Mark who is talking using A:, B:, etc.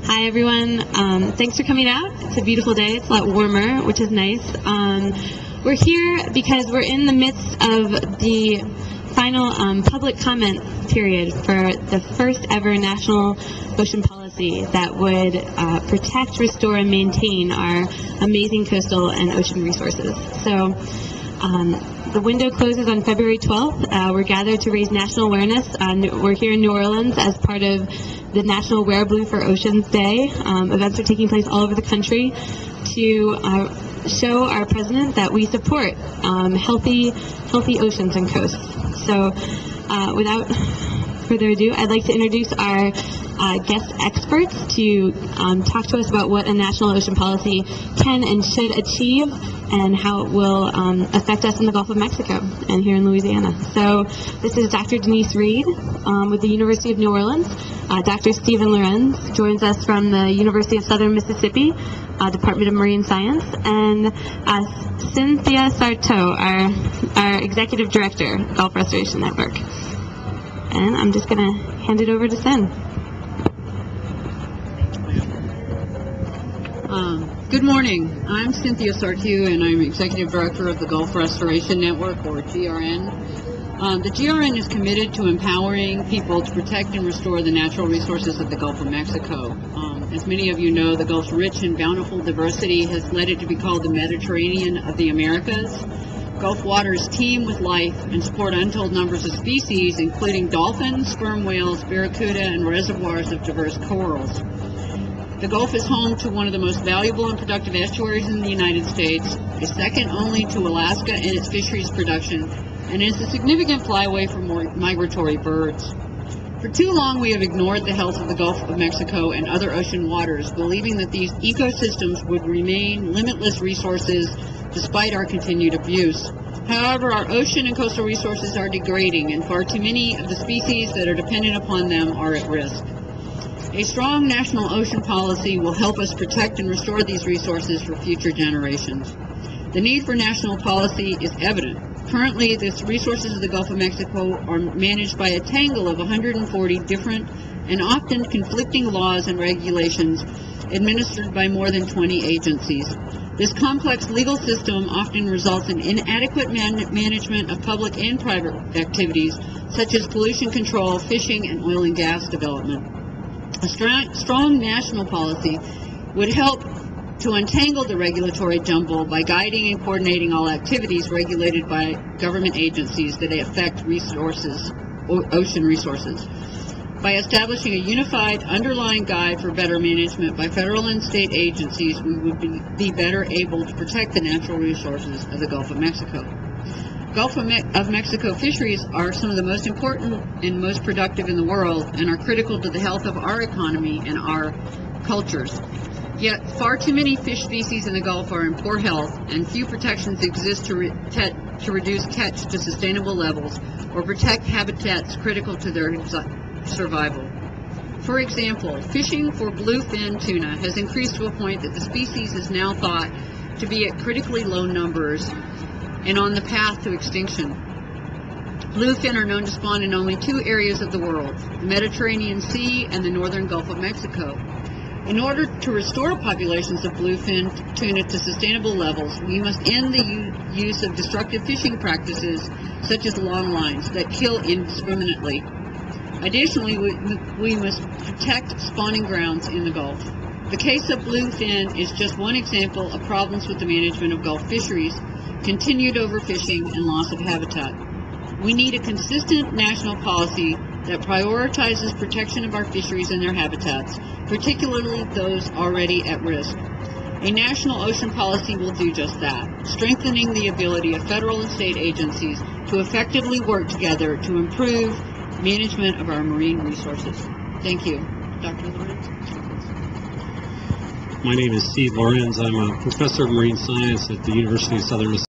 A: Hi everyone, thanks for coming out. It's a beautiful day, it's a lot warmer, which is nice. We're here because we're in the midst of the final public comment period for the first ever national ocean policy that would protect, restore, and maintain our amazing coastal and ocean resources. So the window closes on February 12th. We're gathered to raise national awareness. We're here in New Orleans as part of the National Wear Blue for Oceans Day. Events are taking place all over the country to show our president that we support healthy oceans and coasts. So without further ado, I'd like to introduce our guest experts to talk to us about what a national ocean policy can and should achieve and how it will affect us in the Gulf of Mexico and here in Louisiana. So this is Dr. Denise Reed with the University of New Orleans. Dr. Stephen Lohrenz joins us from the University of Southern Mississippi, Department of Marine Science, and Cynthia Sarthou, our Executive Director, Gulf Restoration Network. And I'm just going to hand it over to Cyn.
B: Good morning. I'm Cynthia Sarthou, and I'm Executive Director of the Gulf Restoration Network, or GRN. The GRN is committed to empowering people to protect and restore the natural resources of the Gulf of Mexico. As many of you know, the Gulf's rich and bountiful diversity has led it to be called the Mediterranean of the Americas. Gulf waters teem with life and support untold numbers of species, including dolphins, sperm whales, barracuda, and reservoirs of diverse corals. The Gulf is home to one of the most valuable and productive estuaries in the United States, is second only to Alaska in its fisheries production, and is a significant flyway for migratory birds. For too long, we have ignored the health of the Gulf of Mexico and other ocean waters, believing that these ecosystems would remain limitless resources despite our continued abuse. However, our ocean and coastal resources are degrading, and far too many of the species that are dependent upon them are at risk. A strong national ocean policy will help us protect and restore these resources for future generations. The need for national policy is evident. Currently, the resources of the Gulf of Mexico are managed by a tangle of 140 different and often conflicting laws and regulations administered by more than 20 agencies. This complex legal system often results in inadequate management of public and private activities, such as pollution control, fishing, and oil and gas development. A strong national policy would help to untangle the regulatory jumble by guiding and coordinating all activities regulated by government agencies that affect ocean resources. By establishing a unified underlying guide for better management by federal and state agencies, we would be better able to protect the natural resources of the Gulf of Mexico. Gulf of Mexico fisheries are some of the most important and most productive in the world and are critical to the health of our economy and our cultures. Yet far too many fish species in the Gulf are in poor health, and few protections exist to reduce catch to sustainable levels or protect habitats critical to their survival. For example, fishing for bluefin tuna has increased to a point that the species is now thought to be at critically low numbers and on the path to extinction. Bluefin are known to spawn in only two areas of the world, the Mediterranean Sea and the northern Gulf of Mexico. In order to restore populations of bluefin tuna to sustainable levels, we must end the use of destructive fishing practices such as long lines that kill indiscriminately. Additionally, we must protect spawning grounds in the Gulf. The case of bluefin is just one example of problems with the management of Gulf fisheries, continued overfishing, and loss of habitat. We need a consistent national policy that prioritizes protection of our fisheries and their habitats, particularly those already at risk. A national ocean policy will do just that, strengthening the ability of federal and state agencies to effectively work together to improve management of our marine resources. Thank you. Dr. Lohrenz?
C: My name is Steve Lohrenz. I'm a professor of marine science at the University of Southern Mississippi.